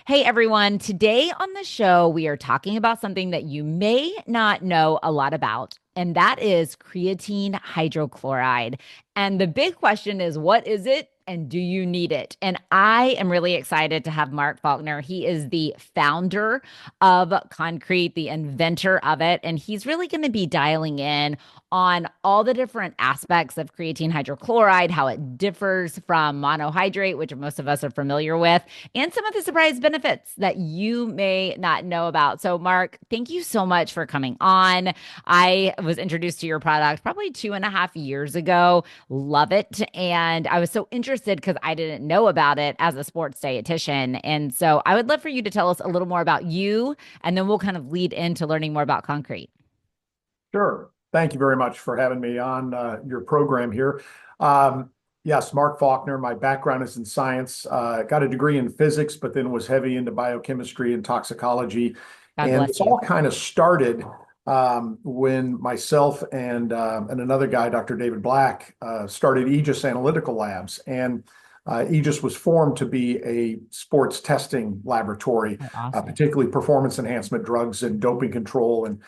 Hey everyone, today on the show, we are talking about something that you may not know a lot about, and that is creatine hydrochloride. And the big question is, what is it? And do you need it? And I am really excited to have Mark Faulkner. He is the founder of Concrete, the inventor of it. And he's really going to be dialing in on all the different aspects of creatine hydrochloride, how it differs from monohydrate, which most of us are familiar with, and some of the surprise benefits that you may not know about. So, Mark, thank you so much for coming on. I was introduced to your product probably 2.5 years ago. Love it. And I was so interested because I didn't know about it as a sports dietitian. And so I would love for you to tell us a little more about you, and then we'll kind of lead into learning more about Concrete. Sure. Thank you very much for having me on your program here. Yes, Mark Faulkner. My background is in science. Got a degree in physics, but then was heavy into biochemistry and toxicology. God And bless this you. all kind of started when myself and another guy, Dr. David Black, started Aegis Analytical Labs. And Aegis was formed to be a sports testing laboratory, Oh, awesome. particularly performance enhancement drugs and doping control and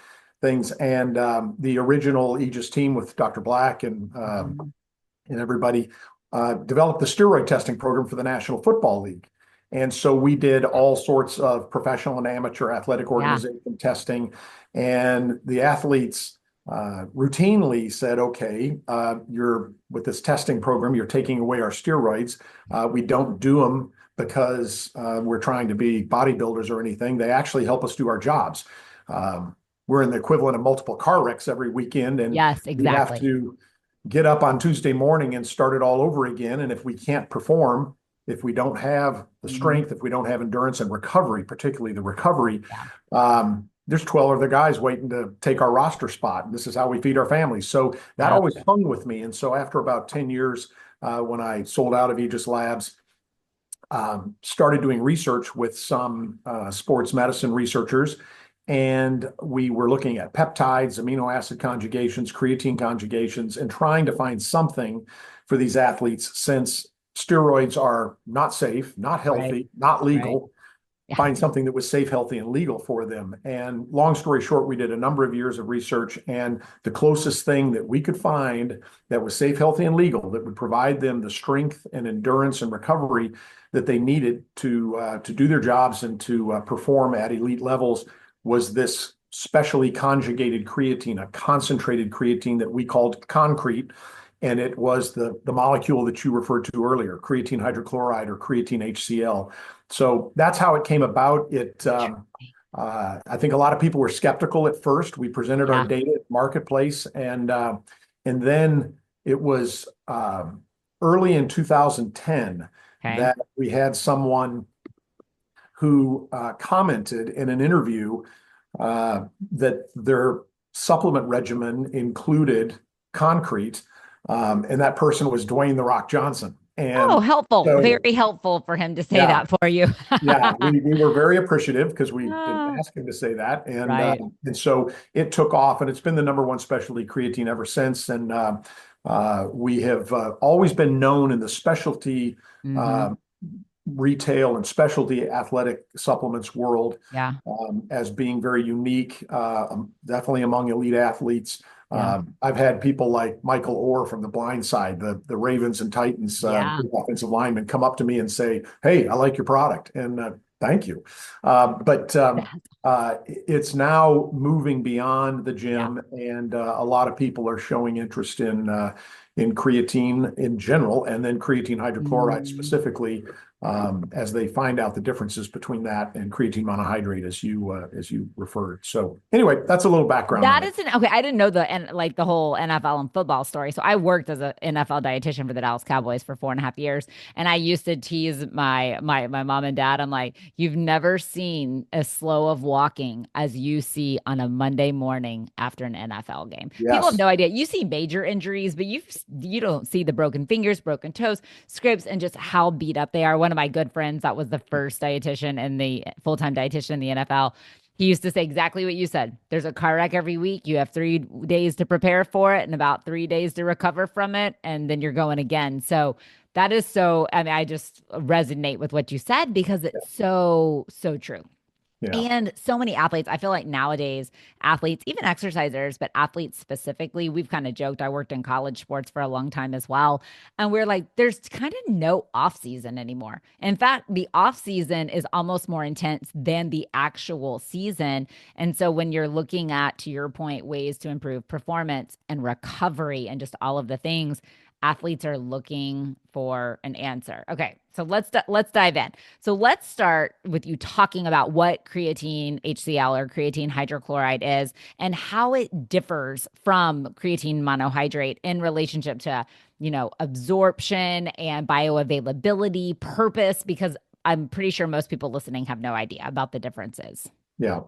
things. And the original Aegis team with Dr. Black Mhm. and everybody developed the steroid testing program for the National Football League. And so we did all sorts of professional and amateur athletic Yeah. organization testing. And the athletes routinely said, okay, you're with this testing program, you're taking away our steroids. We don't do them because we're trying to be bodybuilders or anything. They actually help us do our jobs. We're in the equivalent of multiple car wrecks every weekend, and Yes, we have exactly. to get up on Tuesday morning and start it all over again. And if we can't perform, if we don't have the Mhm. strength, if we don't have endurance and recovery, particularly the recovery, Yeah. there's 12 other guys waiting to take our roster spot. And this is how we feed our families. So that Yep. always hung with me. And so after about 10 years, when I sold out of Aegis Labs, started doing research with some sports medicine researchers. And we were looking at peptides, amino acid conjugations, creatine conjugations, and trying to find something for these athletes since steroids are not safe, not Right. healthy, not Right. legal. Yeah. Find something that was safe, healthy, and legal for them. And long story short, we did a number of years of research, and the closest thing that we could find that was safe, healthy, and legal that would provide them the strength and endurance and recovery that they needed to do their jobs and to perform at elite levels was this specially conjugated creatine, a concentrated creatine that we called concrete. And it was the molecule that you referred to earlier, creatine hydrochloride or creatine HCl. So that's how it came about. I think a lot of people were skeptical at first. We presented our Yeah. data at Marketplace, and then it was early in 2010 Okay. that we had someone who commented in an interview that their supplement regimen included concrete, and that person was Dwayne The Rock Johnson. Oh, And helpful. so, Very helpful for him to say yeah, that for you. yeah, we were very appreciative because we didn't Ah, ask him to say that, right. and so it took off, and it's been the number one specialty creatine ever since. And we have always been known in the specialty Hmm. uh, retail and specialty athletic supplements world Yeah. as being very unique, definitely among elite athletes. Yeah. I've had people like Michael Orr from the Blind Side, the Ravens and Titans Yeah. offensive lineman, come up to me and say, "Hey, I like your product," and thank you. But it's now moving beyond the Yeah. gym, and a lot of people are showing interest in creatine in general, and then creatine hydrochloride Mhm. specifically, as they find out the differences between that and creatine monohydrate, as you referred. So anyway, that's a little background on That it. is an okay. I didn't know the whole NFL and football story. So I worked as an NFL dietitian for the Dallas Cowboys for 4.5 years, and I used to tease my mom and dad. I'm like, you've never seen as slow of walking as you see on a Monday morning after an NFL game. People have Yes. no idea. You see major injuries, but you don't see the broken fingers, broken toes, scripts, and just how beat up they are. One of my good friends that was the first dietitian and the full time dietitian in the NFL. He used to say exactly what you said. There's a car wreck every week. You have 3 days to prepare for it and about 3 days to recover from it. And then you're going again. So that is so, I mean, I just resonate with what you said because Yeah. it's so, so true. Yeah. And so many athletes, I feel like nowadays, athletes, even exercisers, but athletes specifically, we've kind of joked. I worked in college sports for a long time as well. And we're like, there's kind of no off season anymore. In fact, the off season is almost more intense than the actual season. And so when you're looking at, to your point, ways to improve performance and recovery and just all of the things, athletes are looking for an answer. Okay, so let's dive in. So let's start with you talking about what creatine HCl or creatine hydrochloride is and how it differs from creatine monohydrate in relationship to, absorption and bioavailability, purpose, because I'm pretty sure most people listening have no idea about the differences. Yeah.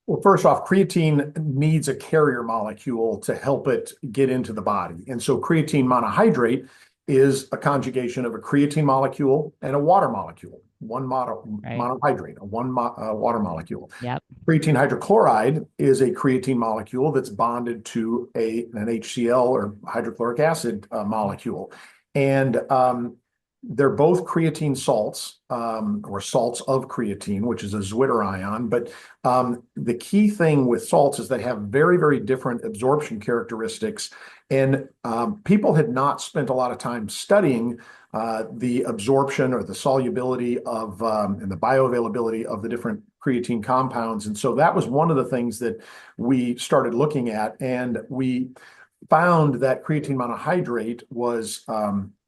Well, first off, creatine needs a carrier molecule to help it get into the body. And so creatine monohydrate is a conjugation of a creatine molecule and a water molecule, Right. monohydrate, water molecule. Yep. Creatine hydrochloride is a creatine molecule that's bonded to an HCl or hydrochloric acid molecule. And they're both creatine salts, or salts of creatine, which is a Zwitter ion. But the key thing with salts is they have very, very different absorption characteristics. And people had not spent a lot of time studying the absorption or the solubility of and the bioavailability of the different creatine compounds. And so that was one of the things that we started looking at. And we found that creatine monohydrate was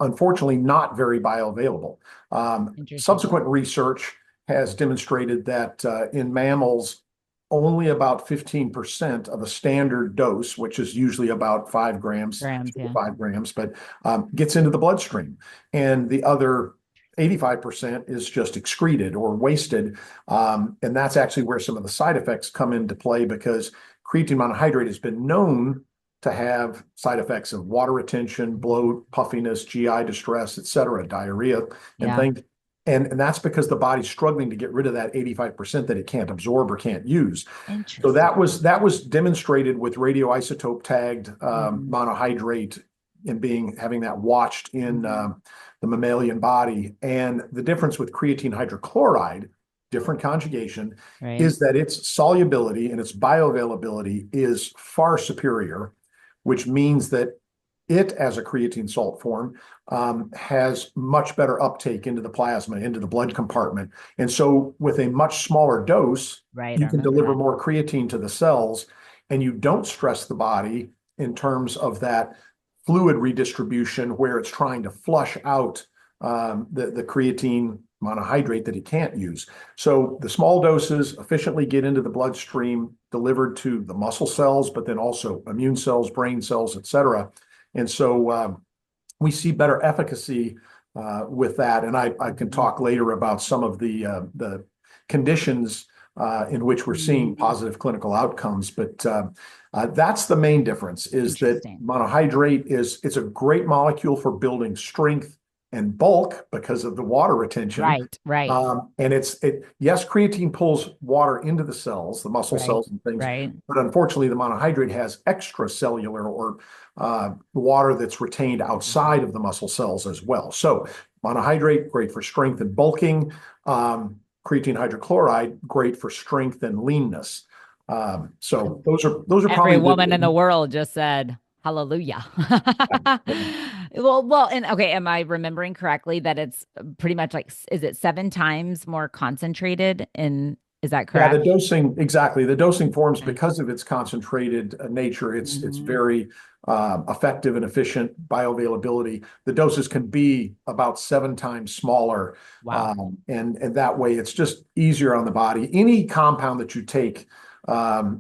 unfortunately not very bioavailable. Interesting. Subsequent research has demonstrated that in mammals, only about 15% of a standard dose, which is usually about 5 grams, Grams, 2 to yeah. 5 grams, but gets into the bloodstream. And the other 85% is just excreted or wasted. And that's actually where some of the side effects come into play because creatine monohydrate has been known to have side effects of water retention, bloat, puffiness, GI distress, et cetera, diarrhea, and Yeah. things. And that's because the body's struggling to get rid of that 85% that it can't absorb or can't use. So Interesting. that was demonstrated with radioisotope tagged Mhm. monohydrate and having that watched in Mhm. the mammalian body. And the difference with creatine hydrochloride, different conjugation, Right. is that its solubility and its bioavailability is far superior, which means that it, as a creatine salt form, has much better uptake into the plasma, into the blood compartment. And so, with a much smaller dose, Right. I you can remember deliver that. more creatine to the cells, and you don't stress the body in terms of that fluid redistribution where it's trying to flush out the creatine monohydrate that it can't use. So the small doses efficiently get into the bloodstream, delivered to the muscle cells, but then also immune cells, brain cells, et cetera. And so we see better efficacy with that. And I can Mhm. talk later about some of the conditions in which we're seeing Mhm. positive clinical outcomes. But that's the main difference is that Interesting. monohydrate it's a great molecule for building strength and bulk because of the water retention. Right. Right. And yes, creatine pulls water into the cells, the muscle Right. cells and things, Right. but unfortunately, the monohydrate has extracellular or water that's retained outside of the muscle cells as well. So monohydrate, great for strength and bulking. Creatine hydrochloride, great for strength and leanness. So those are Every probably woman in the the world just said hallelujah. yeah. Well, and okay, am I remembering correctly that it's pretty much like, is it 7 times more concentrated in, is that Yeah, the correct? dosing, exactly. The dosing forms, Okay. because of its concentrated nature, it's Mhm. very effective and efficient bioavailability. The doses can be about 7 times smaller, Wow. and that way it's just easier on the body. Any compound that you take,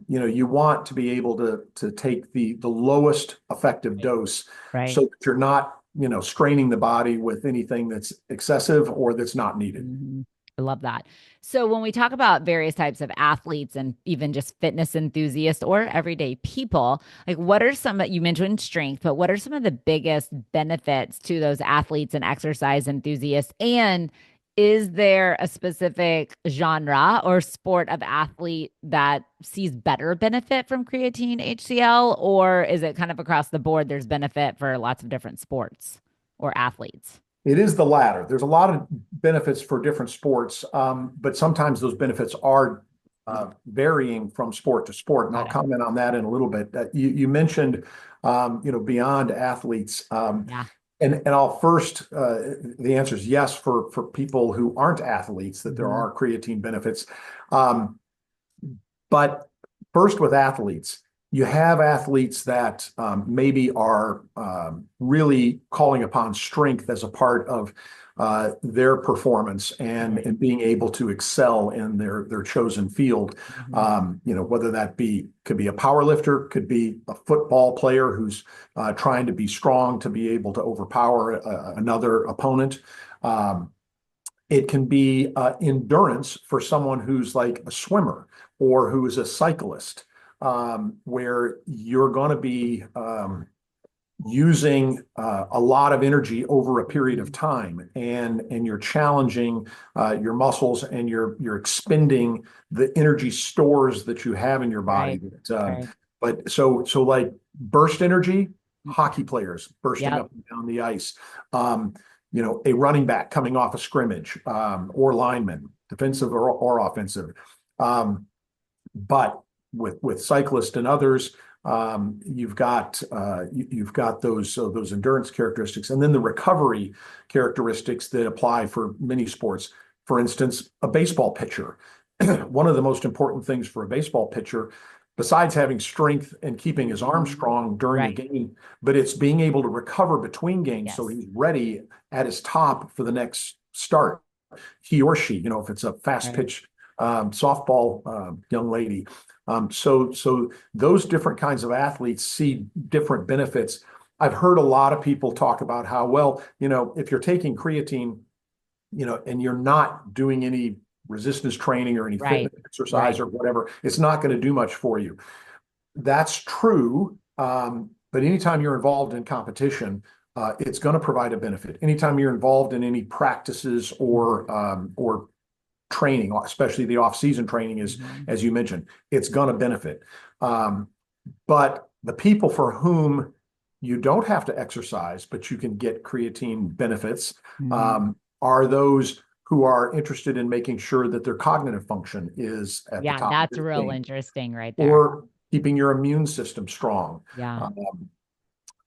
you want to be able to take the lowest effective Right. dose, so Right. that you're not straining the body with anything that's excessive or that's not needed. Mhm. I love that. So when we talk about various types of athletes and even just fitness enthusiasts or everyday people, like what are some, you mentioned strength, but what are some of the biggest benefits to those athletes and exercise enthusiasts and Is there a specific genre or sport of athlete that sees better benefit from creatine HCl, or is it kind of across the board? There's benefit for lots of different sports or athletes. It is the latter. There's a lot of benefits for different sports, but sometimes those benefits are varying from sport to sport, and I'll Got it. comment on that in a little bit. You mentioned, beyond athletes, Yeah. and I'll first, the answer is yes for people who aren't athletes, that there Mhm. are creatine benefits. Um, but first with athletes, you have athletes that maybe are really calling upon strength as a part of their performance Right. and being able to excel in their chosen field. Mhm. Whether that could be a power lifter, could be a football player who's trying to be strong to be able to overpower another opponent. Um, it can be endurance for someone who's like a swimmer or who is a cyclist, where you're going to be using a lot of energy over a period of time, and you're challenging your muscles, and you're expending the energy stores that you have in your body. Right. Right. But so like burst energy, hockey players bursting Yep. up and down the ice. Um, a running back coming off a scrimmage, or lineman, defensive or offensive. Um, but with cyclists and others, you've got those endurance characteristics, and then the recovery characteristics that apply for many sports. For instance, a baseball pitcher. One of the most important things for a baseball pitcher, besides having strength and keeping his arm Mhm. strong during a Right. game, but it's being able to recover between games so Yes. he's ready at his top for the next start. He or she, if it's a fast Right. pitch softball young lady. So those different kinds of athletes see different benefits. I've heard a lot of people talk about how, well, if you're taking creatine, and you're not doing any resistance training or any Right. fitness exercise Right. or whatever, it's not going to do much for you. That's true. But anytime you're involved in competition, it's going to provide a benefit. Anytime you're involved in any practices or training, especially the off-season training, is, Mhm. as you mentioned, it's going to benefit. Um, but the people for whom you don't have to exercise, but you can get creatine benefits, Mhm. are those who are interested in making sure that their cognitive function is at the Yeah, top of that's their real game, interesting right there. or keeping your immune system strong, Yeah. um,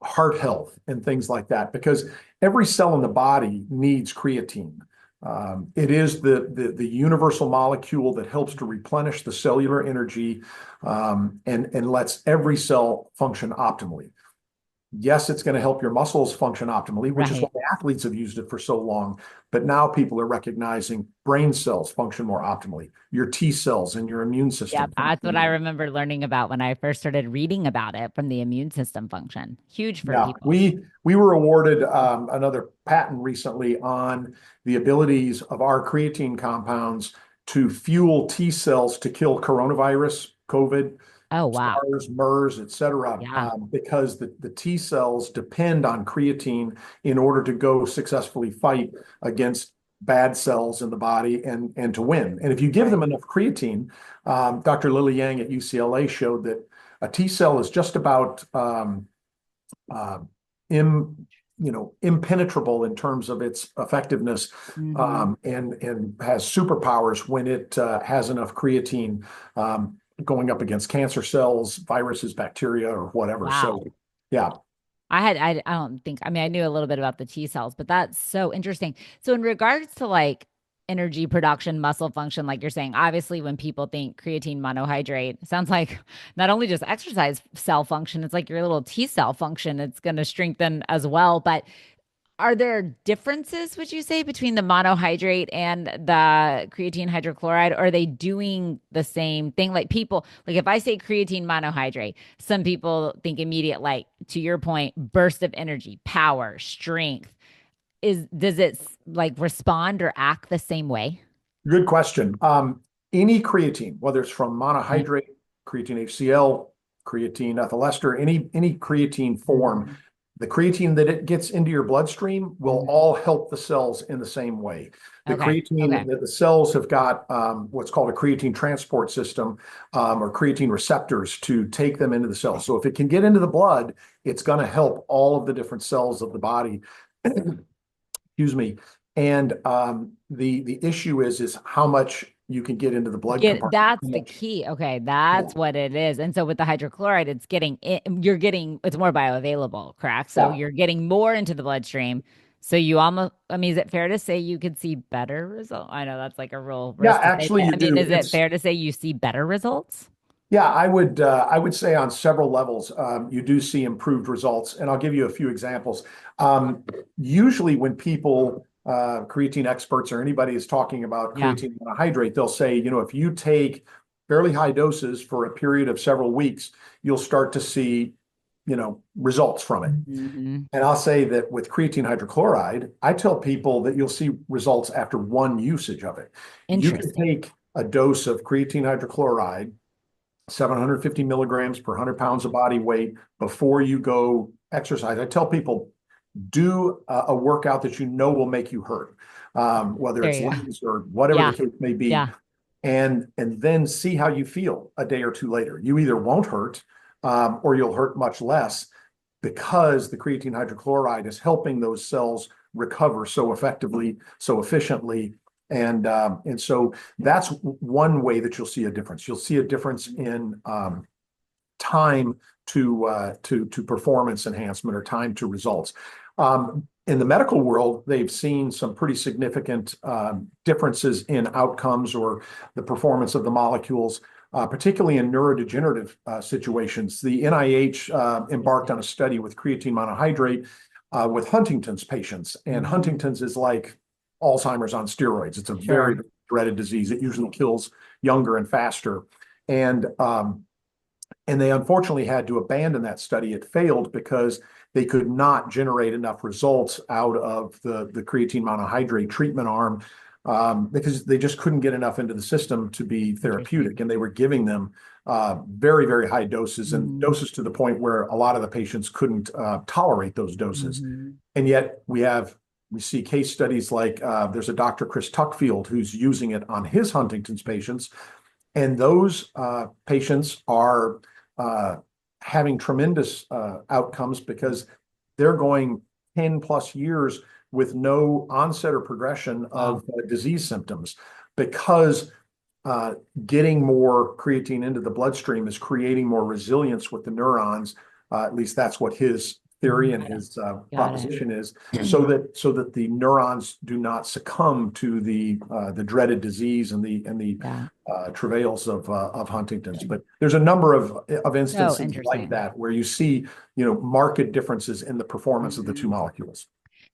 heart health, and things like that, because every cell in the body needs creatine. It is the universal molecule that helps to replenish the cellular energy, and lets every cell function optimally. Yes, it's going to help your muscles function optimally, which is why Right. athletes have used it for so long. But now people are recognizing brain cells function more optimally. Your T cells and your immune Yeah, system that's what function I more. remember learning about when I first started reading about it from the immune system function. Huge for Yeah, people. we were awarded another patent recently on the abilities of our creatine compounds to fuel T cells to kill coronavirus, COVID, Oh, wow. SARS, MERS, et cetera, Yeah. because the T cells depend on creatine in order to go successfully fight against bad cells in the body and to win. And if you give them Right. enough creatine, Dr. Lily Yang at UCLA showed that a T cell is just about uh, Im, impenetrable in terms of its effectiveness, Hmm. and has superpowers when it has enough creatine, going up against cancer cells, viruses, bacteria, or whatever. So, Wow. yeah, I don't think, I mean, I knew a little bit about the T cells, but that's so interesting. So, in regards to like energy production, muscle function, like you're saying, obviously, when people think creatine monohydrate, it sounds like not only just exercise cell function, it's like your little T cell function, it's going to strengthen as well. But are there differences, would you say, between the monohydrate and the creatine hydrochloride? Or are they doing the same thing? Like people, like if I say creatine monohydrate, some people think immediate, like to your point, burst of energy, power, strength. Does it like respond or act the same way? good question. Any creatine, whether it's from Right. monohydrate, creatine HCl, creatine ethyl ester, any creatine form, Mhm. the creatine that it gets into your bloodstream will all help the cells in the same way. The Okay. creatine that the cells have got what's called a creatine transport system or creatine receptors to take them into the cells. So if it can get into the blood, it's going to help all of the different cells of the body. Excuse me. And the issue is how much you can get into the blood compartment. That's the key. Okay, that's what it is. And so with the hydrochloride, it's more bioavailable, correct? So Yeah. you're getting more into the bloodstream. So you almost, I mean, is it fair to say you could see better results? I know that's like a real Yeah, risk to take. actually But you I mean, do. is it fair to say you see better results? Yeah, I would say on several levels, you do see improved results, and I'll give you a few examples. Usually, when people, creatine experts or anybody is talking about Yeah. creatine monohydrate, they'll say, if you take fairly high doses for a period of several weeks, you'll start to see, results from it. Hmm. And I'll say that with creatine hydrochloride, I tell people that you'll see results after one usage of it. You can Interesting. take a dose of creatine hydrochloride 750 milligrams per 100 pounds of body weight before you go exercise. I tell people do a workout that will make you hurt, whether There it's you go. legs or whatever the Yeah. case may be, Yeah. and then see how you feel a day or two later. You either won't hurt or you'll hurt much less because the creatine hydrochloride is helping those cells recover so effectively, so efficiently. And so that's one way that you'll see a difference. You'll see a difference in time to performance enhancement or time to results. In the medical world, they've seen some pretty significant differences in outcomes or the performance of the molecules, particularly in neurodegenerative situations. The NIH embarked on a study with creatine monohydrate with Huntington's patients, and Mhm. Huntington's is like Alzheimer's on steroids. It's a very Sure. dreaded disease. It usually kills younger and faster. And and they unfortunately had to abandon that study. It failed because they could not generate enough results out of the creatine monohydrate treatment arm because they just couldn't get enough into the system to be Interesting. therapeutic. And they were giving them very, very high doses and Mhm. doses to the point where a lot of the patients couldn't tolerate those doses. Mhm. And yet we see case studies like there's a Dr. Chris Tuckfield who's using it on his Huntington's patients. And those patients are uh, having tremendous outcomes because they're going 10 plus years with no onset or progression Wow. of disease symptoms because uh, getting more creatine into the bloodstream is creating more resilience with the neurons. At least that's what his theory and Got it. his Got it. proposition is, so that the neurons do not succumb to the dreaded disease and the Yeah. travails of Huntington's. But there's a number of So instances like interesting. that where you see marked differences in the performance of the two Mhm. molecules.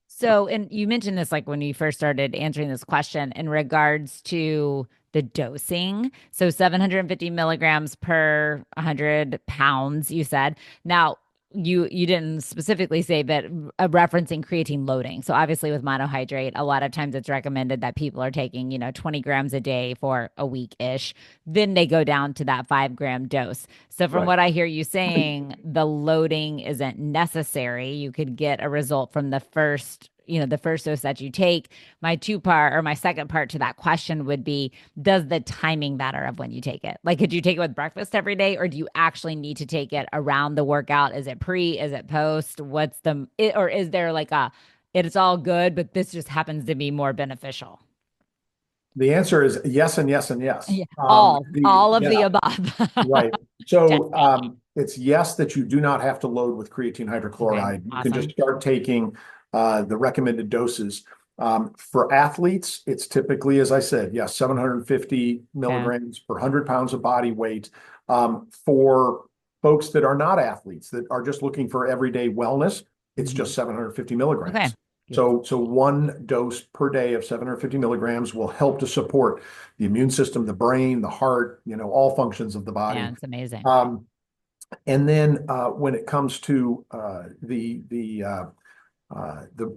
So, and you mentioned this like when you first started answering this question in regards to the dosing. So, 750 milligrams per 100 pounds, you said. Now, you didn't specifically say, but referencing creatine loading. So, obviously, with monohydrate, a lot of times it's recommended that people are taking, 20 grams a day for a week ish. Then they go down to that 5 gram dose. So, from Right. what I hear you saying, the loading isn't necessary. You could get a result from the first dose that you take. My second part to that question would be, does the timing matter of when you take it? Like, could you take it with breakfast every day, or do you actually need to take it around the workout? Is it pre? Is it post? Or is there like it's all good, but this just happens to be more beneficial? The answer is yes and yes and yes. Yeah. All of the Yeah. above. Right. Just So kidding. it's yes that you do not have to load with creatine Okay, hydrochloride. You can just awesome. start taking the recommended doses. For athletes, it's typically, as I said, yes, 750 Okay. milligrams per 100 pounds of body weight. For folks that are not athletes, that are just looking for everyday wellness, it's Mhm. just 750 Okay. milligrams. Beautiful. So one dose per day of 750 milligrams will help to support the immune system, the brain, the heart, all functions of the body. Man, it's amazing. Um, and then when it comes to the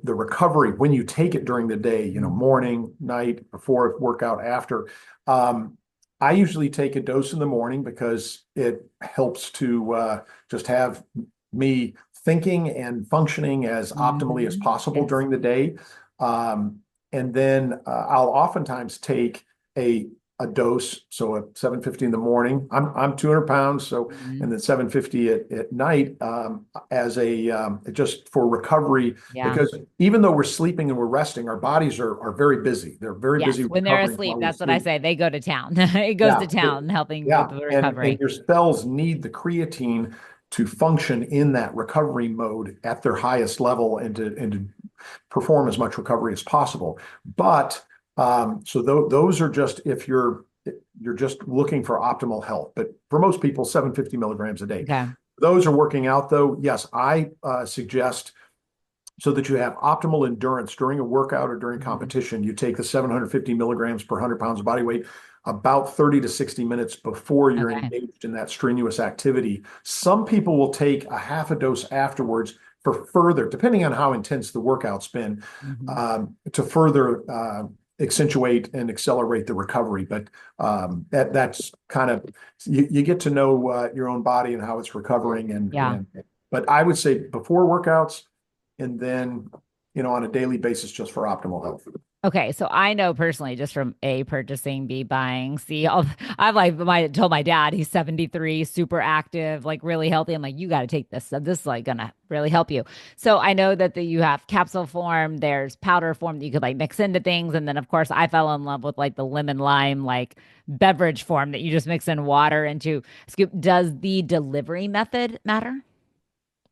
recovery, when you take it during the day, Mhm. morning, night, before workout, after, I usually take a dose in the morning because it helps to just have me thinking and functioning as optimally as possible Yes. during the day. And then I'll oftentimes take a dose, so at 750 in the morning. I'm 200 pounds, so Mhm. and then 750 at night as a just for recovery. Yeah. Because even though we're sleeping and we're resting, our bodies are very busy. They're very Yes. busy When they're recovering asleep, while we that's what I sleep. say. They go to town. It goes to Yeah, town helping with yeah, the and recovery. your cells need the creatine to function in that recovery mode at their highest level and to perform as much recovery as possible. But so those are just if you're just looking for optimal health. But for most people, 750 milligrams a day. Okay. Those are working out though. Yes, I suggest so that you have optimal endurance during a workout or during Mhm. competition, you take the 750 milligrams per 100 pounds of body weight about 30 to 60 minutes before you're Okay. engaged in that strenuous activity. Some people will take a half a dose afterwards for further, depending on how intense the workout's been, Mhm. to further accentuate and accelerate the recovery. But that's kind of you get to know your own body and how it's recovering, Yeah. and but I would say before workouts and then, on a daily basis just for optimal health. Okay, so I know personally, just from A, purchasing, B, buying, C, all, I've like told my dad he's 73, super active, like really healthy. I'm like, you got to take this. So this is like gonna really help you. So I know that you have capsule form, there's powder form that you could like mix into things, and then of course I fell in love with like the lemon lime like beverage form that you just mix in water into scoop. Does the delivery method matter?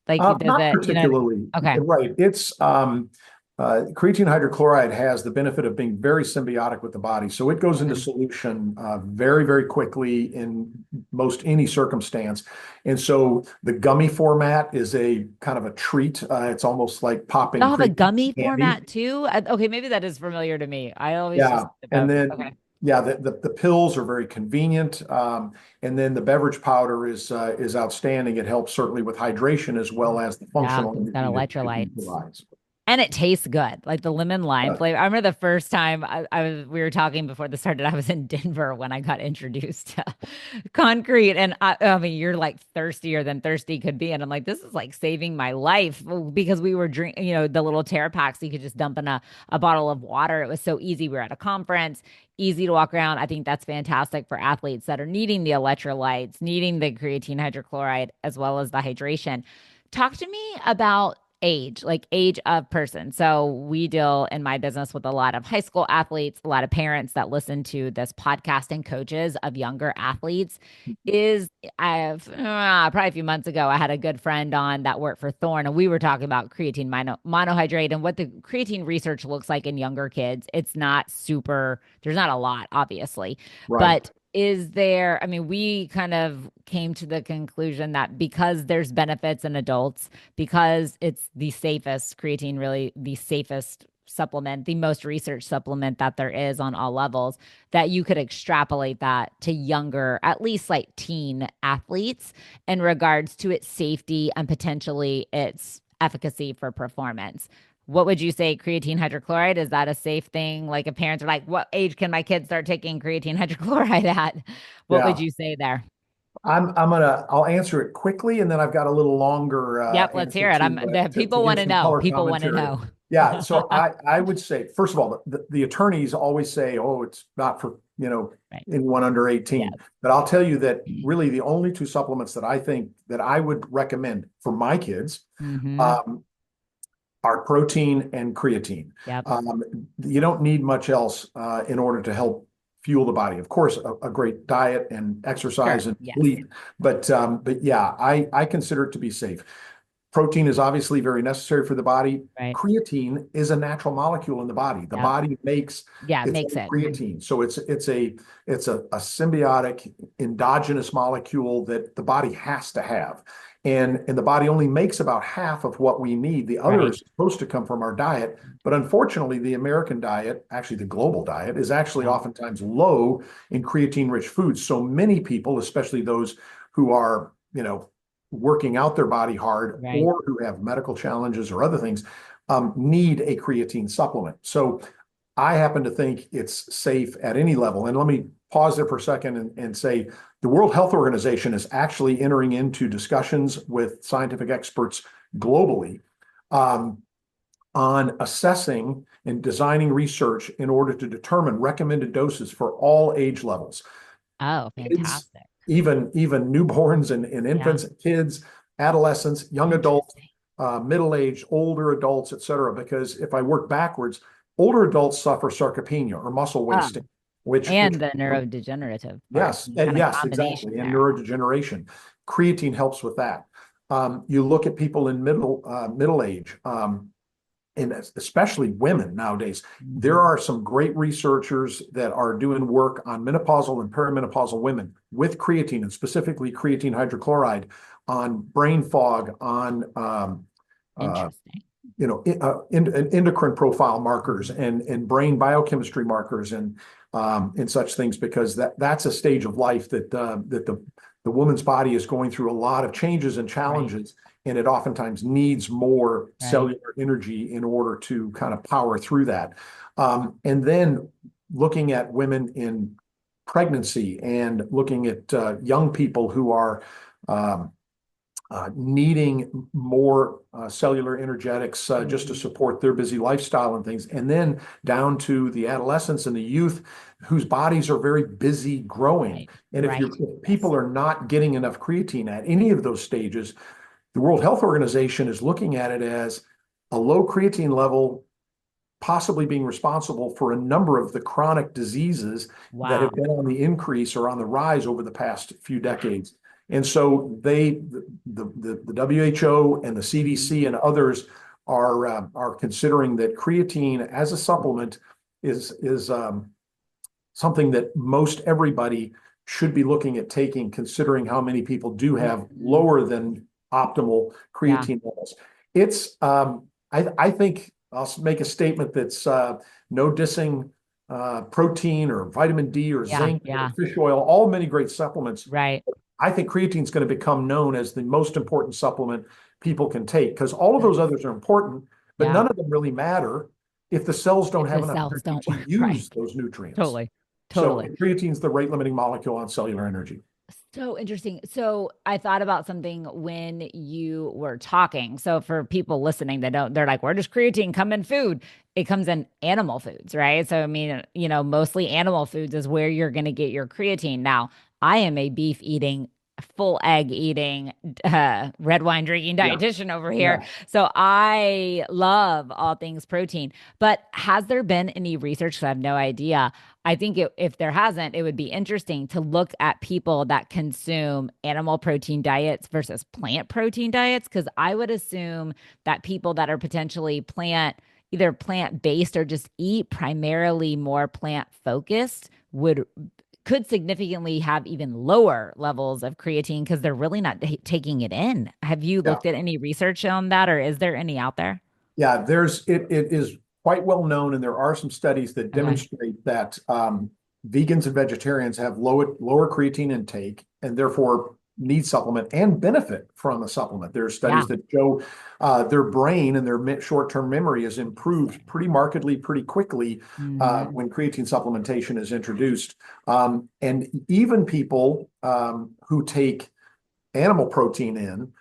Like, does Not it, particularly, Okay. right. It's creatine hydrochloride has the benefit of being very symbiotic with the body. So it goes into Okay. solution very, very quickly in most any circumstance. And so the gummy format is a kind of a treat. It's almost like popping Y'all have a creatine gummy candy. format too? Okay, maybe that is familiar to me. I always Yeah. just the And beverage. then, Okay. yeah, the pills are very convenient. And then the beverage powder is outstanding. It helps certainly with hydration as well as the Yeah, functional it's got energy that creatine electrolytes. provides. And it tastes good, like the lemon lime Uh, flavor. I remember the first time we were talking before this started. I was in Denver when I got introduced to concrete, and I mean, you're like thirstier than thirsty could be, and I'm like, this is like saving my life because we were drinking, the little tear packs you could just dump in a bottle of water. It was so easy. We were at a conference, easy to walk around. I think that's fantastic for athletes that are needing the electrolytes, needing the creatine hydrochloride as well as the hydration. Talk to me about age, like age of person. So we deal in my business with a lot of high school athletes, a lot of parents that listen to this podcast and coaches of younger athletes. Is I've probably a few months ago, I had a good friend on that worked for Thorne, and we were talking about creatine monohydrate and what the creatine research looks like in younger kids. It's not super, there's not a lot, obviously, right. but is there, I mean, we kind of came to the conclusion that because there's benefits in adults, because it's the safest creatine, really the safest supplement, the most research supplement that there is on all levels, that you could extrapolate that to younger, at least like teen athletes in regards to its safety and potentially its efficacy for performance. What would you say, creatine hydrochloride? Is that a safe thing? Like, if parents are like, what age can my kids start taking creatine hydrochloride at? What would Yeah. you say there? I'll answer it quickly, and then I've got a little longer Yep, let's answer hear it. I'm the to people give want to some know. color People want to commentary. know. Yeah, so I would say, first of all, the attorneys always say, oh, it's not for, Right. anyone under 18. Yes. But I'll tell you that really the only two supplements that I think that I would recommend for my kids Mm-hmm. um, are protein and creatine. Yep. Um, you don't need much else in order to help fuel the body. Of course, a great diet and Sure. exercise and Yes. sleep, but yeah, I consider it to be safe. Protein is obviously very necessary for the body. Right. Creatine is a natural molecule in the body. The Yep. body makes Yeah, it its makes own it. creatine, so it's a symbiotic endogenous molecule that the body has to have. And the body only makes about half of what we need. The other Right. is supposed to come from our diet. But unfortunately, the American diet, actually the global diet, is actually Yeah. oftentimes low in creatine-rich foods. So many people, especially those who are, working out their body hard Right. or who have medical challenges or other things, need a creatine supplement. So I happen to think it's safe at any level. And let me pause there for a second and say the World Health Organization is actually entering into discussions with scientific experts globally um, on assessing and designing research in order to determine recommended doses for all age levels. Oh, Kids, fantastic. even newborns and Yeah. infants, kids, adolescents, young adults, Interesting. middle-aged, older adults, et cetera. Because if I work backwards, older adults suffer sarcopenia or muscle wasting, which And the neurodegenerative part, yes, kind of yes, combination exactly, and there. neurodegeneration. Creatine helps with that. You look at people in middle age, and especially women nowadays. There Mhm. are some great researchers that are doing work on menopausal and perimenopausal women with creatine, and specifically creatine hydrochloride, on brain fog, on uh, Interesting. endocrine profile markers Mhm. and brain biochemistry markers and such things, because that's a stage of life that the woman's body is going through a lot of changes and Right. challenges, and it oftentimes needs more Right. cellular energy in order to kind of power through that. And then looking at women in pregnancy and looking at young people who are um, needing more cellular energetics just to Mhm. support their busy lifestyle and things. And then down to the adolescents and the youth whose bodies are very busy growing. Right. And if Right. people Yes. are not getting enough creatine at any of those stages, the World Health Organization is looking at it as a low creatine level possibly being responsible for a number of the chronic diseases that have Wow. been on the increase or on the rise over the past few decades. And so the WHO and the Mhm. CDC and others are considering that creatine as a supplement is something that most everybody should be looking at taking, considering how many people do have Mhm. lower than optimal Yeah. creatine levels. It's I think I'll make a statement that's no dissing protein or vitamin D or Yeah. zinc or Yeah. fish oil, all many great supplements. Right. I think creatine is going to become known as the most important supplement people can take, because all of those That's, others are important, but yeah. none of them really matter if the cells don't If have the enough cells energy don't to work right. use those nutrients. Totally. So Totally. creatine is the rate limiting molecule on cellular energy. So interesting. So I thought about something when you were talking. So for people listening that don't, they're like, where does creatine come in food? It comes in animal foods, right? So I mean, mostly animal foods is where you're going to get your creatine. Now, I am a beef eating, full egg eating, red wine drinking Yeah, dietitian over here. yeah. So I love all things protein. But has there been any research? 'Cause I have no idea. I think if there hasn't, it would be interesting to look at people that consume animal protein diets versus plant protein diets, because I would assume that people that are potentially either plant based or just eat primarily more plant focused could significantly have even lower levels of creatine because they're really not taking it in. Have you Yeah. looked at any research on that, or is there any out there? Yeah, it is quite well known, and there are some studies that Okay. demonstrate that vegans and vegetarians have lower creatine intake and therefore need supplement and benefit from a supplement. There are Yeah. studies that show their brain and their short-term memory is improved Interesting. pretty markedly, pretty quickly Hmm. when creatine supplementation is introduced. And even people who take animal protein in,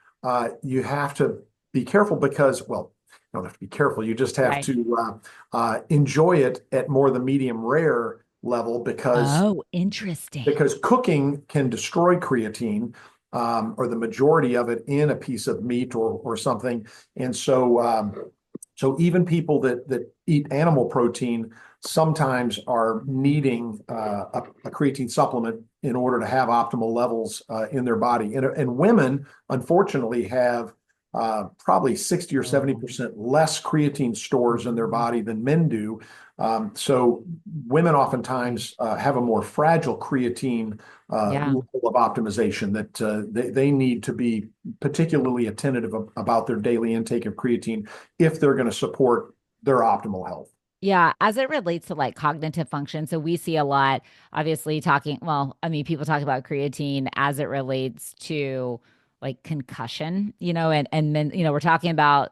you have to be careful because, well, you don't have to be careful. You just have Right. to enjoy it at more the medium rare level, because Oh, interesting. cooking can destroy creatine, or the majority of it in a piece of meat or something. And so even people that eat animal protein sometimes are needing a creatine supplement in order to have optimal levels in their body. And women, unfortunately, have probably 60 or Oh. 70% less creatine stores in their Mhm. body than men do. So women Right. oftentimes have a more fragile creatine Yeah. level of optimization that they need to be particularly attentive about their daily intake of creatine if they're going to support their optimal health. Yeah, as it relates to like cognitive function. So we see a lot, obviously, talking, well, I mean, people talk about creatine as it relates to like concussion, and then, we're talking about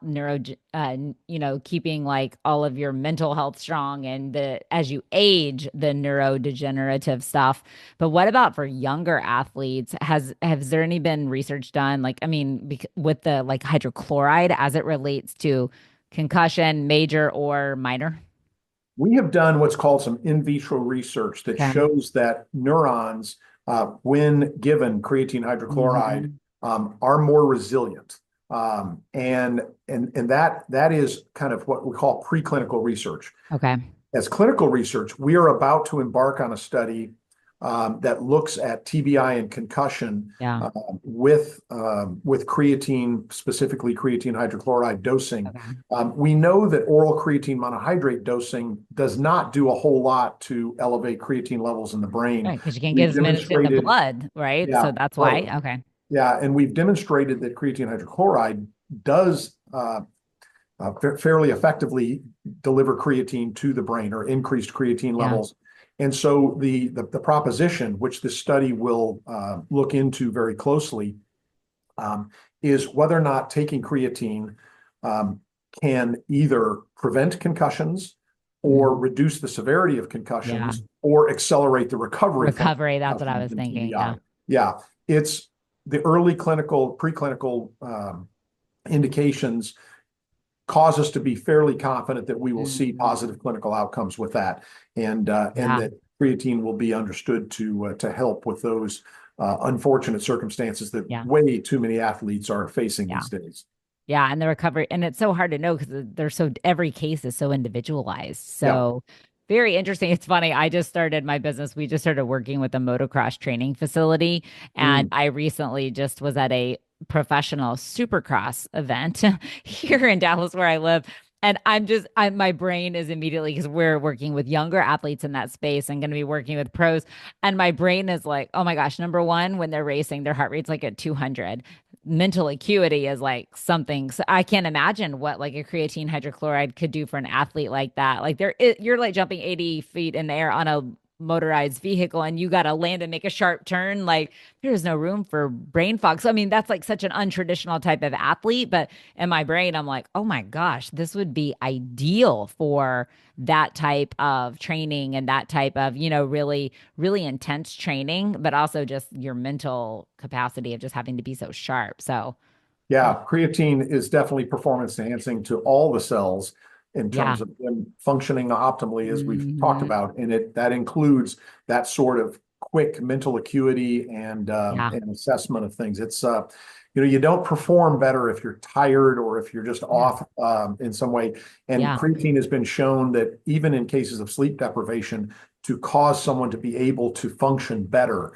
keeping like all of your mental health strong and as you age, the neurodegenerative stuff. But what about for younger athletes? Has there any been research done? Like, I mean, with the like hydrochloride as it relates to concussion, major or minor? We have done what's called some in vitro research that Okay. shows that neurons, when given creatine hydrochloride, Hmm. are more resilient. And that is kind of what we call preclinical research. Okay. As clinical research, we are about to embark on a study that looks at TBI and concussion Yeah. with creatine, specifically creatine hydrochloride dosing. Okay. We know that oral creatine monohydrate dosing does not do a whole lot to elevate creatine levels in the brain. Right. Because you can't get We've as many in the demonstrated, blood, right? yeah, So that's right. why. Okay. Yeah, and we've demonstrated that creatine hydrochloride does fairly effectively deliver creatine to the brain or increased creatine Yeah. levels. And so the proposition, which this study will look into very closely, is whether or not taking creatine um, can either prevent concussions or Mhm. reduce the severity of Yeah. concussions or accelerate the recovery from Recovery. That's what I concussions was and thinking. Yeah. TBI. Yeah, it's the early preclinical indications cause us to be fairly confident that we will see Mhm. positive clinical outcomes with that, and Yeah. that creatine will be understood to help with those unfortunate circumstances that Yeah. way too many athletes are facing Yeah. these days. Yeah. And the recovery. And it's so hard to know because every case is so individualized. Yeah. So very interesting. It's funny. I just started my business. We just started working with a motocross training facility. And Mm. I recently just was at a professional supercross event here in Dallas where I live. And my brain is immediately because we're working with younger athletes in that space and going to be working with pros. And my brain is like, oh my gosh, number one, when they're racing, their heart rate's like at 200. Mental acuity is like something. So I can't imagine what like a creatine hydrochloride could do for an athlete like that. Like you're like jumping 80 feet in the air on a motorized vehicle and you got to land and make a sharp turn. Like there's no room for brain fog. So, I mean, that's like such an untraditional type of athlete. But in my brain, I'm like, oh my gosh, this would be ideal for that type of training and that type of, really, really intense training, but also just your mental capacity of just having to be so sharp. So, oh, Yeah, creatine is definitely performance enhancing to all the cells in yeah. terms of them functioning optimally, as we've talked Hmm. about, and that includes that sort of quick mental acuity Yeah. and assessment of things. It's you don't perform better if you're tired or if you're just Yeah. off in some way. And Yeah. creatine has been shown that even in cases of sleep deprivation, to cause someone to be able to function better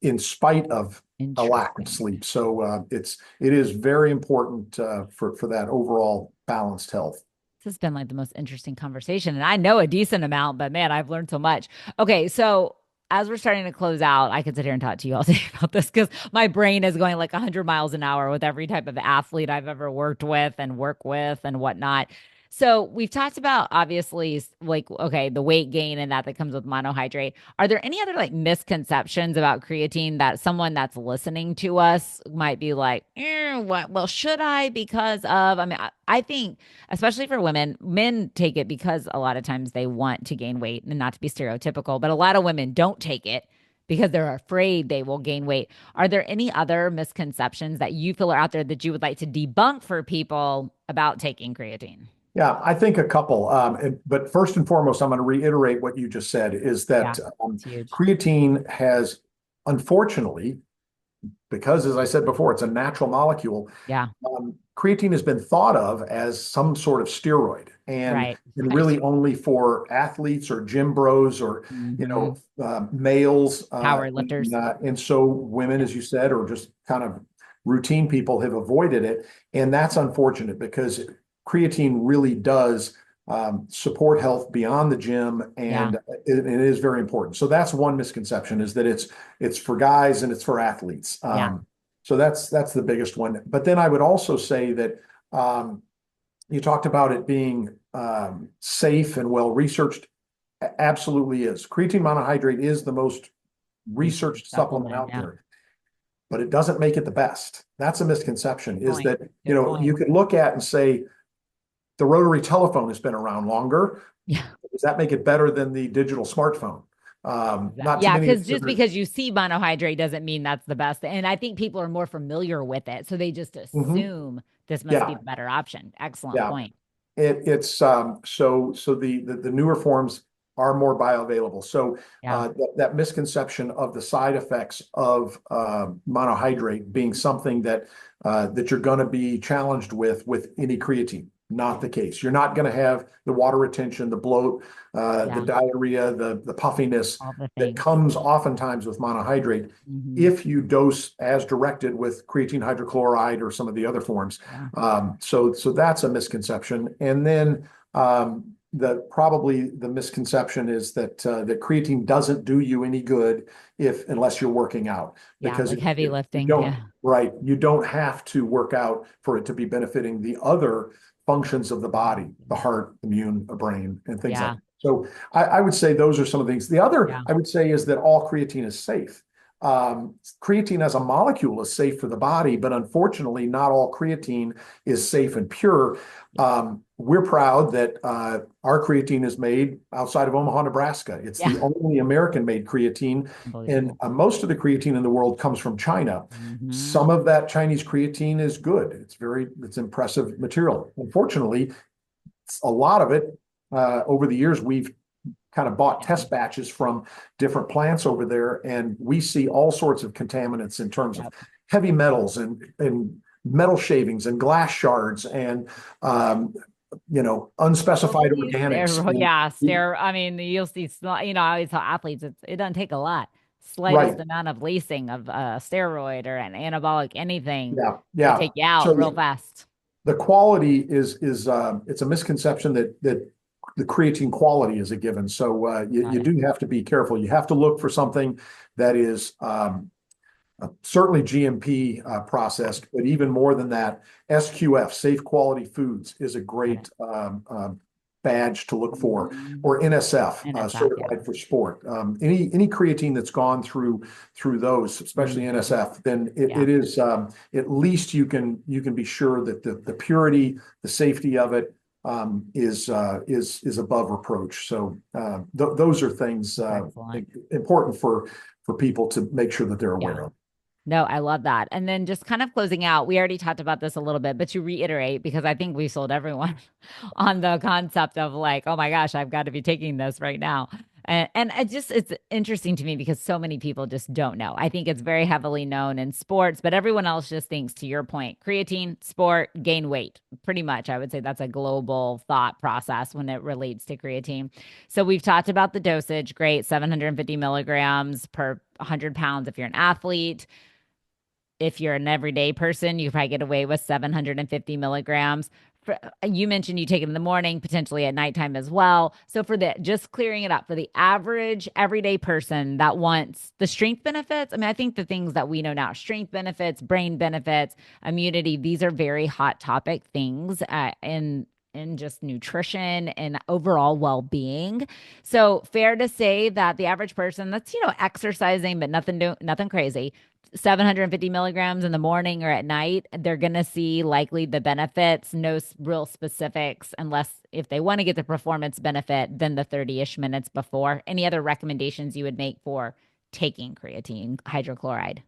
in spite of a lack of Interesting. sleep. So it is very important for that overall balanced health. This has been like the most interesting conversation. And I know a decent amount, but man, I've learned so much. Okay. So, as we're starting to close out, I could sit here and talk to you all day about this because my brain is going like 100 miles an hour with every type of athlete I've ever worked with and work with and whatnot. So, we've talked about obviously like, okay, the weight gain and that comes with monohydrate. Are there any other like misconceptions about creatine that someone that's listening to us might be like, what? Well, should I? Because of, I mean, I think especially for women. Men take it because a lot of times they want to gain weight and not to be stereotypical, but a lot of women don't take it because they're afraid they will gain weight. Are there any other misconceptions that you feel are out there that you would like to debunk for people about taking creatine? Yeah, I think a couple. But first and foremost, I'm going to reiterate what you just said is Yeah, that it's huge. creatine has, unfortunately, because as I said before, it's a natural molecule. Yeah, Creatine has been thought of as some sort of steroid right, and right. really only for athletes or gym bros or Hmm. males Power lifters. and so women, Yeah, as you said, or just kind of routine people have avoided it, and that's unfortunate because creatine really does support health beyond the gym, yeah, and it is very important. So that's one misconception, is that it's for guys and it's for athletes. yeah. So that's the biggest one. But then I would also say that you talked about it being safe and well researched. Absolutely is. Creatine monohydrate is the most researched supplement Supplement. out Yeah, there. but it doesn't make it the best. That's a misconception, is Point. that, Good point. you could look at and say, the rotary telephone has been around longer. Yeah. Does that make it better than the digital smartphone? Not too Yeah, many. because just because you see monohydrate doesn't mean that's the best. And I think people are more familiar with it. So they just Mhm. assume this must be Yeah, the better option. Excellent yeah. point. It's so the newer forms are more bioavailable. So Yeah. that misconception of the side effects of monohydrate being something that you're going to be challenged with any creatine. Not the case. You're not going to have the water retention, the bloat, the Yeah. diarrhea, the puffiness All the that things. comes oftentimes with monohydrate Hmm. if you dose as directed with creatine hydrochloride or some of the other forms. Yeah. So that's a misconception. And then probably the misconception is that creatine doesn't do you any good unless you're working out, Yeah. because Like heavy you lifting. don't, Yeah. right, you don't have to work out for it to be benefiting the other functions of the body, the heart, immune, the brain, and things like Yeah. that. So I would say those are some of the things. The other Yeah. I would say is that all creatine is safe. Creatine as a molecule is safe for the body, but unfortunately, not all creatine is safe and pure. We're proud that our creatine is made outside of Omaha, Nebraska. It's Yeah. the only American-made creatine, and Unbelievable. most of the creatine in the world comes from China. Hmm. Some of that Chinese creatine is good. It's impressive material. Unfortunately, a lot of it over the years we've kind of bought Yeah. test batches from different plants over there, and we see all sorts of contaminants in terms of Yep. heavy metals and metal shavings and glass shards and unspecified Single-use organics. steroid. And Yeah. I mean, you'll see, I always tell athletes it doesn't take a lot. right, Slightest amount of lacing of steroid or an anabolic anything yeah, could yeah. take you out real So fast. the quality is it's a misconception that the creatine quality is a given. So Got you it. do have to be careful. You have to look for something that is certainly GMP processed, but even more than that, SQF, Safe Quality Foods, is a Got it. great badge to look for, Mhm. or NSF, NSF, yeah. certified for sport. Any creatine that's gone through those, especially Mhm. NSF, then it, Yeah. it is at least you can be sure that the purity, the safety of it is above reproach. So those are things Excellent. important for people to make sure that they're aware Yeah. of. No, I love that. And then just kind of closing out, we already talked about this a little bit, but to reiterate, because I think we sold everyone on the concept of like, oh my gosh, I've got to be taking this right now. And it's interesting to me because so many people just don't know. I think it's very heavily known in sports, but everyone else just thinks, to your point, creatine, sport, gain weight. Pretty much, I would say that's a global thought process when it relates to creatine. So we've talked about the dosage, great, 750 milligrams per 100 pounds if you're an athlete. If you're an everyday person, you probably get away with 750 milligrams. You mentioned you take it in the morning, potentially at nighttime as well. So for just clearing it up for the average everyday person that wants the strength benefits, I mean, I think the things that we know now, strength benefits, brain benefits, immunity, these are very hot topic things in just nutrition and overall well-being. So fair to say that the average person that's, exercising, but nothing crazy, 750 milligrams in the morning or at night, they're going to see likely the benefits, no real specifics, unless if they want to get the performance benefit, then the 30-ish minutes before. Any other recommendations you would make for taking creatine hydrochloride?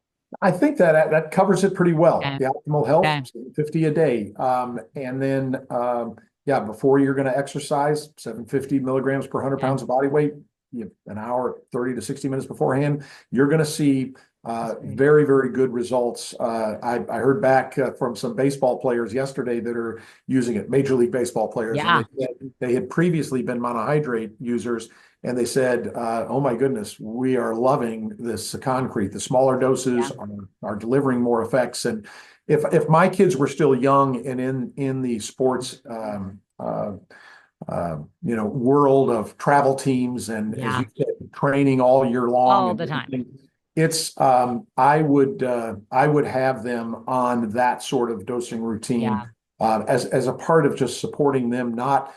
I think that covers it pretty well. Okay. The optimal health, Okay. 50 a day. And then, yeah, before you're going to exercise, 750 milligrams per 100 Okay. pounds of body weight, an hour, 30 to 60 minutes beforehand, you're going to see That's great. very, very good results. I heard back from some baseball players yesterday that are using it, Major League Baseball players, and Yeah. they had previously been monohydrate users. And they said, "Oh my goodness, we are loving this concrete. The smaller doses Yeah. are delivering more effects." And if my kids were still young and in the sports world of travel teams and, as Yeah. you said, training all year long All and the time. everything, it's I would have them on that sort of dosing routine Yeah. as a part of just supporting them, not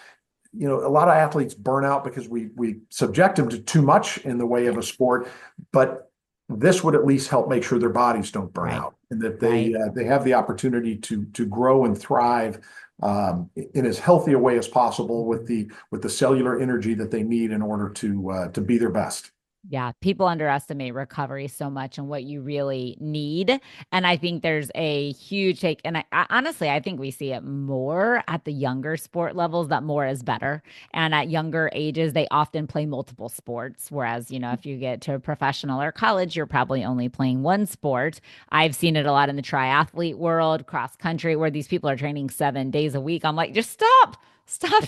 a lot of athletes burn out because we subject them to too much in the way of Yeah. a sport, but this would at least help make sure their bodies don't burn Right. out and that Right. they have the opportunity to grow and thrive in as healthy a way as possible with the cellular energy that they need in order to be their best. Yeah, people underestimate recovery so much and what you really need. And I think there's a huge take. And honestly, I think we see it more at the younger sport levels that more is better. And at younger ages, they often play multiple sports. Whereas, if you get to a professional or college, you're probably only playing one sport. I've seen it a lot in the triathlete world, cross country, where these people are training 7 days a week. I'm like, just stop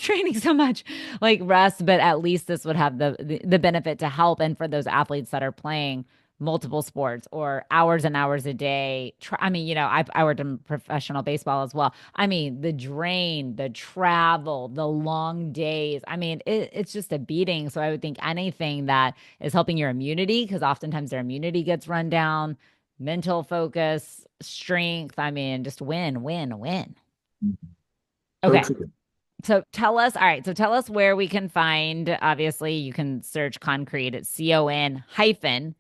training so much, like rest. But at least this would have the benefit to help. And for those athletes that are playing multiple sports or hours and hours a day, I mean, I worked in professional baseball as well. I mean, the drain, the travel, the long days, I mean, it's just a beating. So I would think anything that is helping your immunity, because oftentimes their immunity gets run down, mental focus, strength, I mean, just win, win, win. So Okay. true. So tell us, all right. So tell us where we can find. Obviously, you can search Concrete. It's CON-CRET.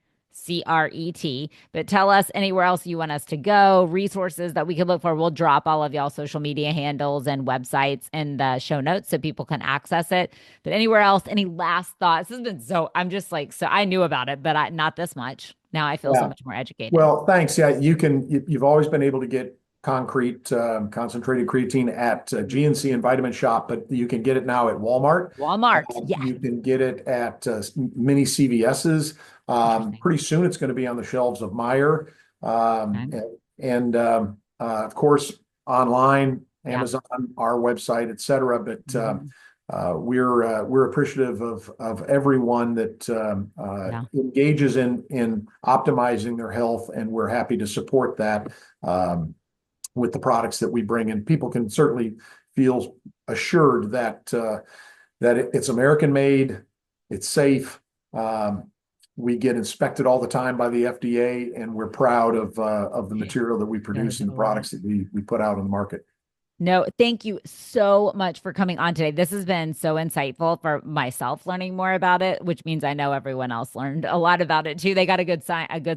But tell us anywhere else you want us to go, resources that we could look for. We'll drop all of y'all social media handles and websites in the show notes so people can access it. But anywhere else, any last thoughts? This has been so. I'm just like so. I knew about it, but not this much. Now I feel so Yeah. much more educated. Well, thanks. Yeah, you've always been able to get concrete concentrated creatine at GNC and Vitamin Shop, but you can get it now at Walmart. Walmart. Yeah. You can get it at many CVS's. Interesting. Pretty soon, it's going to be on the shelves of Meijer, Okay. of course, online, Yeah. Amazon, our website, et cetera. But Mhm. we're appreciative of everyone that Yeah. engages in optimizing their health, and we're happy to support that with the products that we bring. And people can certainly feel assured that it's American made, it's safe. We get inspected all the time by the FDA, and we're proud of the material that we Goes produce a and the lot. products that we put out on the market. No, thank you so much for coming on today. This has been so insightful for myself learning more about it, which means I know everyone else learned a lot about it too. They got a good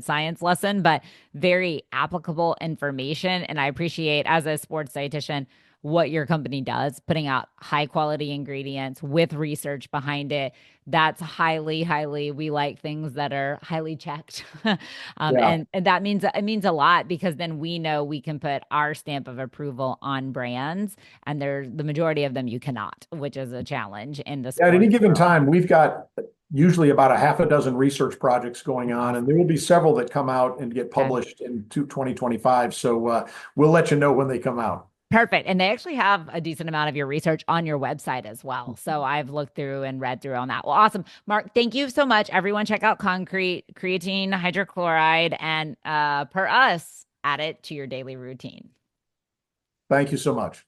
science lesson, but very applicable information. And I appreciate, as a sports dietitian, what your company does, putting out high quality ingredients with research behind it. That's highly, we like things that are highly checked. Yeah. And that means it means a lot, because then we know we can put our stamp of approval on brands, and there's the majority of them you cannot, which is a challenge in the At any sports given world. time, we've got usually about a half a dozen research projects going on, and Awesome. there will be several that come out and get Okay. published in 2025. So we'll let you know when they come out. Perfect. And they actually have a decent amount of your research on your website as well. So I've looked through and read through on that. Well, awesome. Mark, thank you so much. Everyone check out Concrete, Creatine Hydrochloride, and per us, add it to your daily routine. Thank you so much.